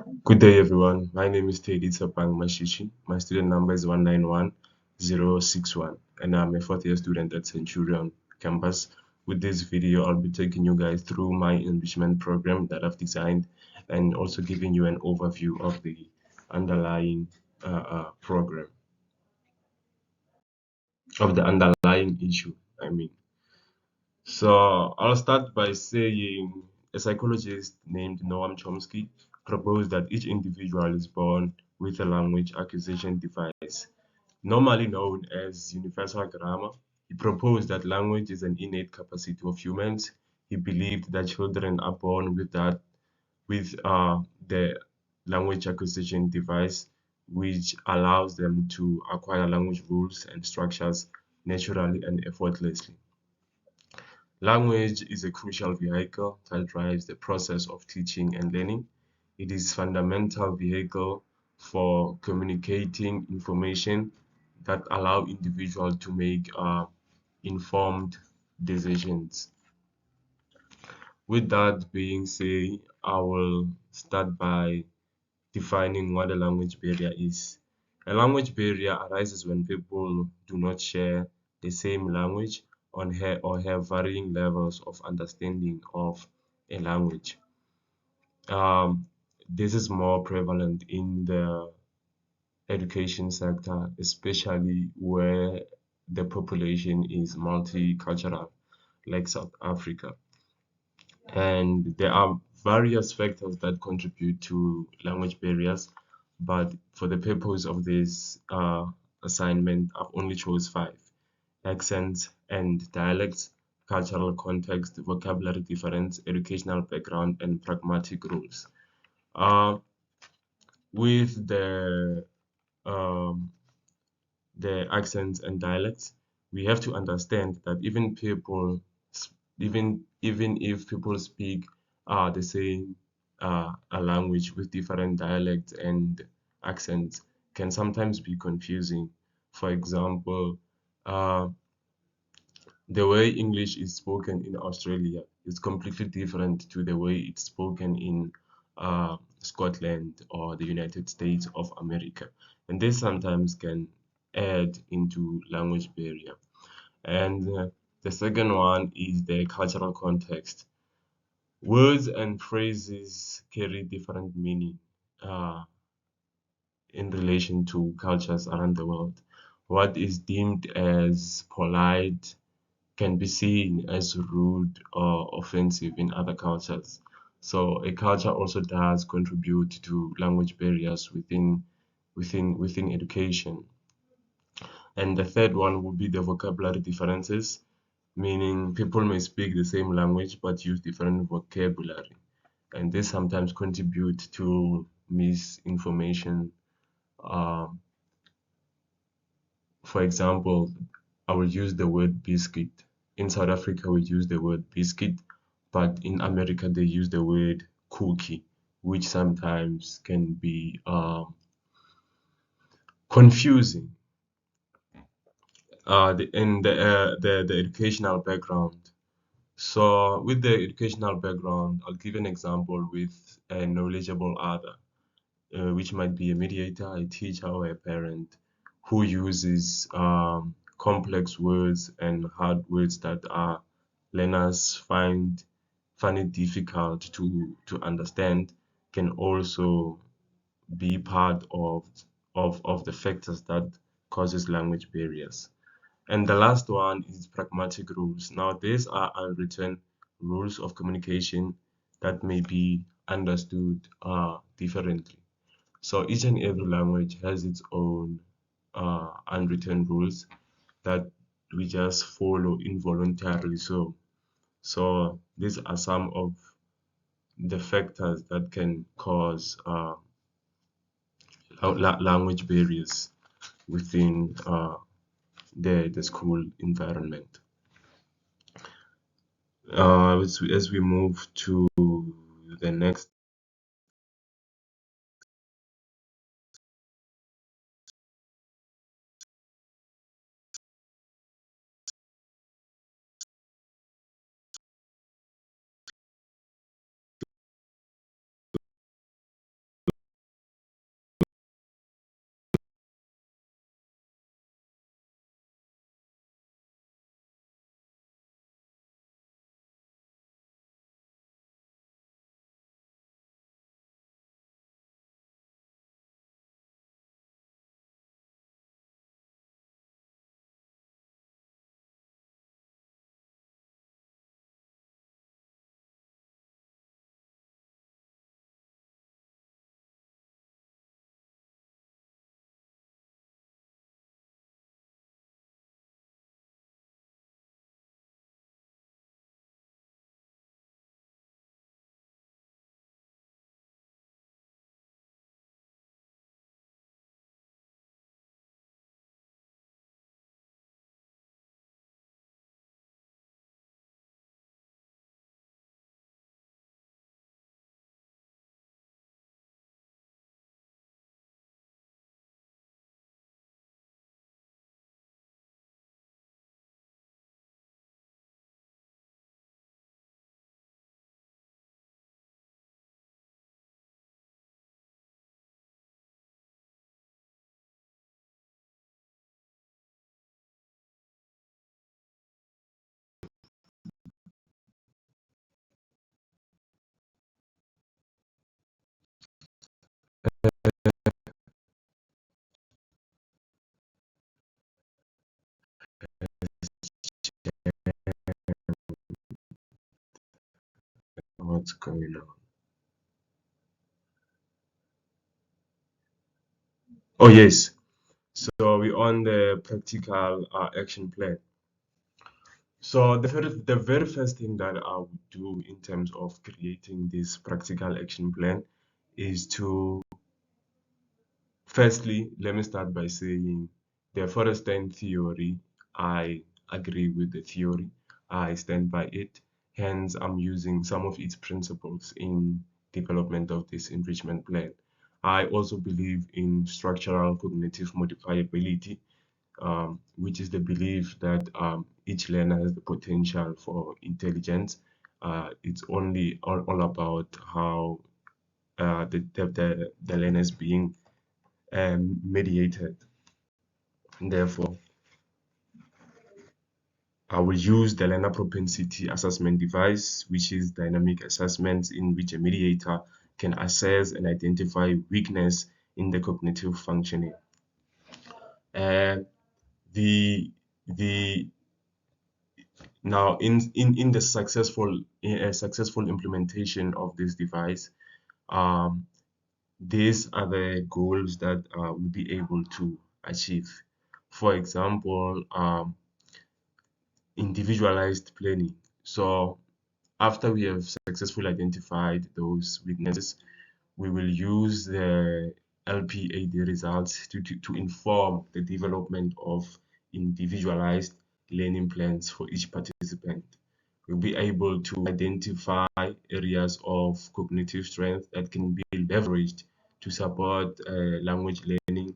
Good day, everyone. My name is Teddy Tsapang Mashishi. My student number is 191-061, and I'm a fourth-year student at Centurion campus. With this video, I'll be taking you guys through my enrichment program that I've designed and also giving you an overview of the underlying program, of the underlying issue, I mean. So I'll start by saying a psychologist named Noam Chomsky proposed that each individual is born with a language acquisition device, normally known as universal grammar. He proposed that language is an innate capacity of humans. He believed that children are born with the language acquisition device, which allows them to acquire language rules and structures naturally and effortlessly. Language is a crucial vehicle that drives the process of teaching and learning. It is fundamental vehicle for communicating information that allow individuals to make informed decisions. With that being said, I will start by defining what a language barrier is. A language barrier arises when people do not share the same language or have varying levels of understanding of a language. Um, this is more prevalent in the education sector, especially where the population is multicultural, like South Africa. And there are various factors that contribute to language barriers, but for the purpose of this assignment, I've only chose five: accents and dialects, cultural context, vocabulary difference, educational background, and pragmatic rules. Uh, with um, the accents and dialects, we have to understand that even if people speak the same a language with different dialects and accents, can sometimes be confusing. For example, uh, the way English is spoken in Australia is completely different to the way it's spoken in Scotland or the United States of America. And this sometimes can add into language barrier. And the second one is the cultural context. Words and phrases carry different meaning uh, in relation to cultures around the world. What is deemed as polite can be seen as rude or offensive in other cultures. So a culture also does contribute to language barriers within education. And the third one would be the vocabulary differences, meaning people may speak the same language but use different vocabulary. And this sometimes contribute to misinformation. Um, For example, I will use the word biscuit. In South Africa, we use the word biscuit, but in America, they use the word cookie, which sometimes can be confusing. The educational background. So, with the educational background, I'll give an example with a knowledgeable other, which might be a mediator, a teacher, or a parent who uses complex words and hard words that learners find it difficult to understand, can also be part of the factors that causes language barriers. And the last one is pragmatic rules. Now, these are unwritten rules of communication that may be understood differently. So each and every language has its own unwritten rules that we just follow involuntarily. So these are some of the factors that can cause language barriers within the school environment. As we move to the next. what's going on. Oh yes, so we're on the practical action plan. So the very first thing that I would do in terms of creating this practical action plan is to firstly, let me start by saying the Forrestan theory, I agree with the theory. I stand by it. Hence, I'm using some of its principles in development of this enrichment plan. I also believe in structural cognitive modifiability, which is the belief that each learner has the potential for intelligence. It's only all about how the learner is being mediated. Therefore, I will use the learner propensity assessment device, which is dynamic assessments in which a mediator can assess and identify weakness in the cognitive functioning. Uh, the the Now in the successful implementation of this device, um, these are the goals that we'll be able to achieve. For example, individualized planning. So after we have successfully identified those weaknesses, we will use the LPAD results to inform the development of individualized learning plans for each participant. We'll be able to identify areas of cognitive strength that can be leveraged to support language learning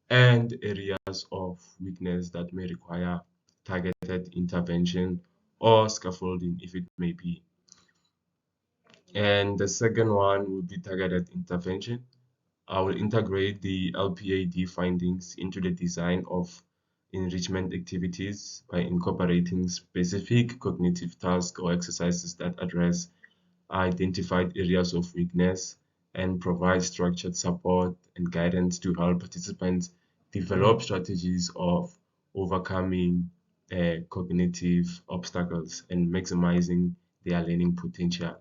and areas of weakness that may require targeted intervention or scaffolding if it may be. And the second one would be targeted intervention. I will integrate the LPAD findings into the design of enrichment activities by incorporating specific cognitive tasks or exercises that address identified areas of weakness and provide structured support and guidance to help participants develop strategies of overcoming cognitive obstacles and maximizing their learning potential.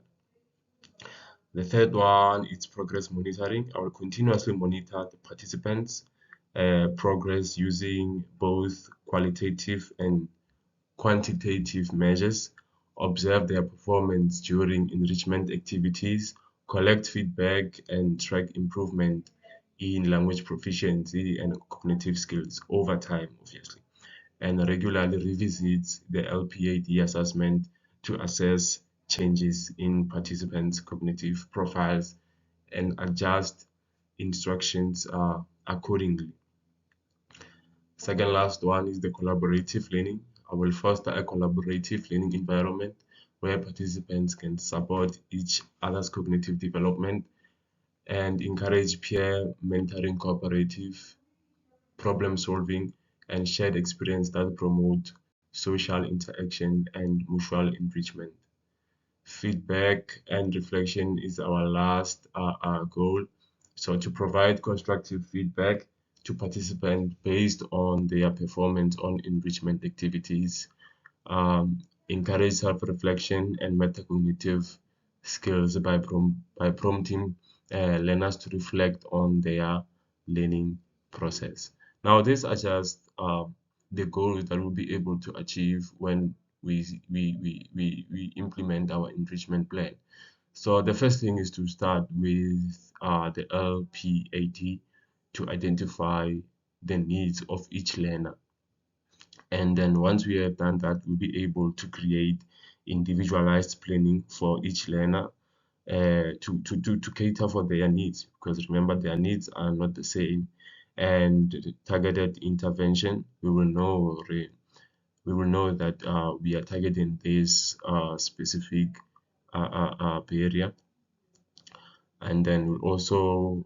The third one is progress monitoring. I will continuously monitor the participants' progress using both qualitative and quantitative measures, observe their performance during enrichment activities, collect feedback, and track improvement in language proficiency and cognitive skills over time, obviously, and regularly revisit the LPAD assessment to assess changes in participants' cognitive profiles and adjust instructions accordingly. Second last one is the collaborative learning. I will foster a collaborative learning environment where participants can support each other's cognitive development and encourage peer mentoring, cooperative problem solving, and shared experience that promote social interaction and mutual enrichment. Feedback and reflection is our last goal. So to provide constructive feedback to participants based on their performance on enrichment activities, encourage self-reflection and metacognitive skills by prompting learners to reflect on their learning process. Now, these are just the goals that we'll be able to achieve when we implement our enrichment plan. So the first thing is to start with the LPAD to identify the needs of each learner. And then once we have done that, we'll be able to create individualized planning for each learner to cater for their needs, because remember their needs are not the same. And targeted intervention, we will know that we are targeting this specific area, and then we'll also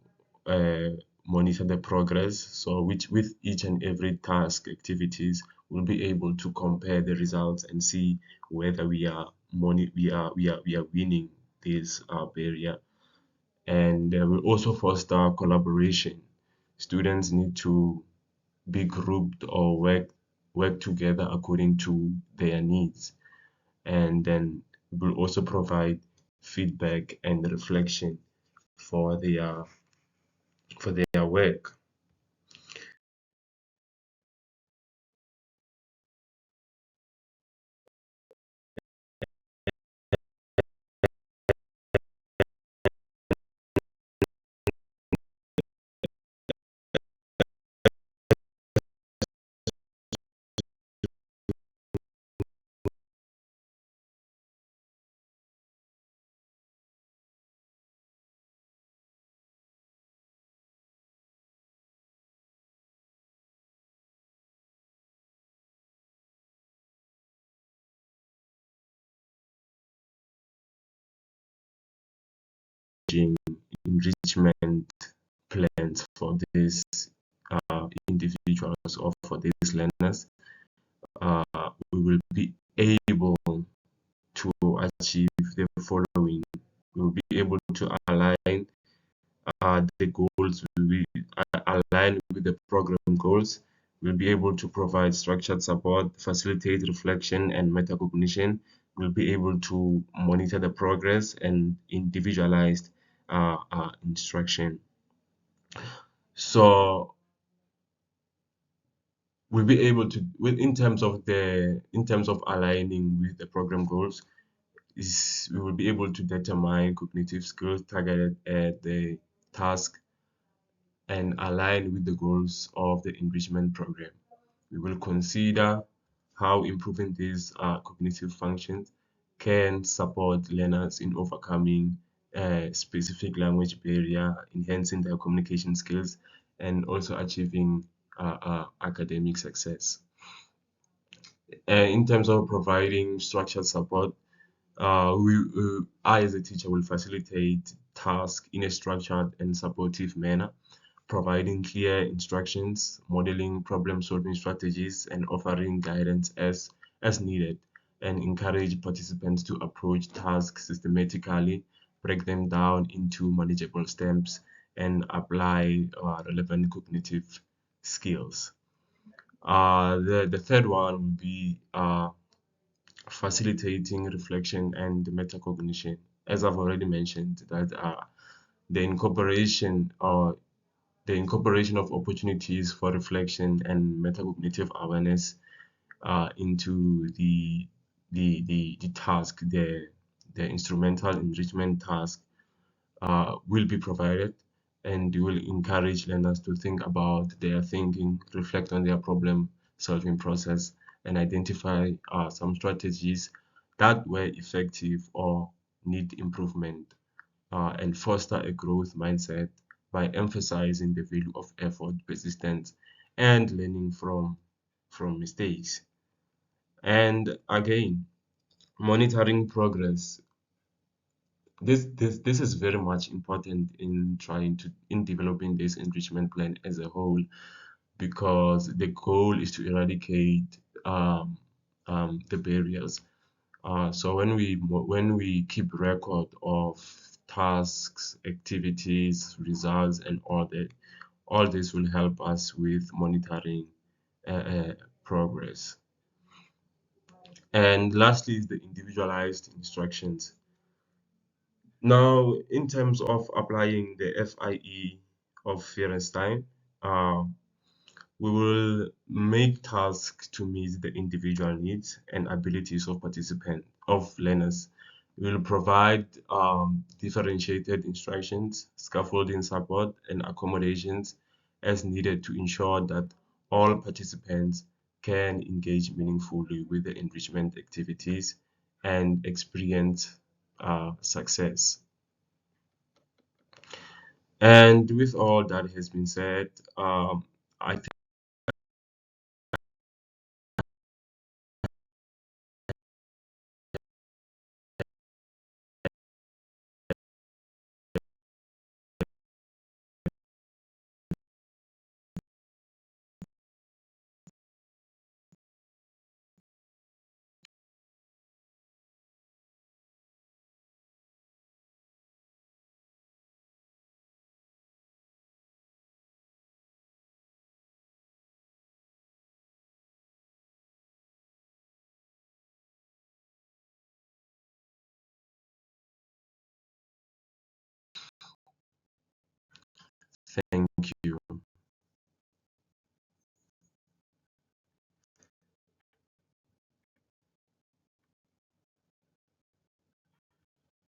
monitor the progress. So which with each and every task activities, we'll be able to compare the results and see whether we are winning this barrier. And we'll also foster collaboration. Students need to be grouped or work together according to their needs. And then We will also provide feedback and reflection for their work. Enrichment plans for these individuals or for these learners, uh, we will be able to achieve the following. We will be able to align the goals, will be align with the program goals. We'll be able to provide structured support, facilitate reflection and metacognition. We'll be able to monitor the progress and individualized instruction. So we'll be able to, in terms of aligning with the program goals, is we will be able to determine cognitive skills targeted at the task and align with the goals of the enrichment program. We will consider how improving these cognitive functions can support learners in overcoming a specific language barrier, enhancing their communication skills, and also achieving academic success. In terms of providing structured support, I as a teacher will facilitate tasks in a structured and supportive manner, providing clear instructions, modeling problem-solving strategies, and offering guidance as needed, and encourage participants to approach tasks systematically, break them down into manageable steps, and apply relevant cognitive skills. The third one would be facilitating reflection and metacognition. As I've already mentioned, that the incorporation or the incorporation of opportunities for reflection and metacognitive awareness into the task, the instrumental enrichment task will be provided, and will encourage learners to think about their thinking, reflect on their problem solving process, and identify some strategies that were effective or need improvement, and foster a growth mindset by emphasizing the value of effort, persistence, and learning from mistakes. And again, monitoring progress. This is very much important in developing this enrichment plan as a whole, because the goal is to eradicate the barriers. So when we keep record of tasks, activities, results, and all this will help us with monitoring progress. And lastly is the individualized instructions. Now, in terms of applying the FIE of Fehrenstein, uh, we will make tasks to meet the individual needs and abilities of learners. We will provide differentiated instructions, scaffolding support, and accommodations as needed to ensure that all participants can engage meaningfully with the enrichment activities and experience success. And with all that has been said, I Thank you.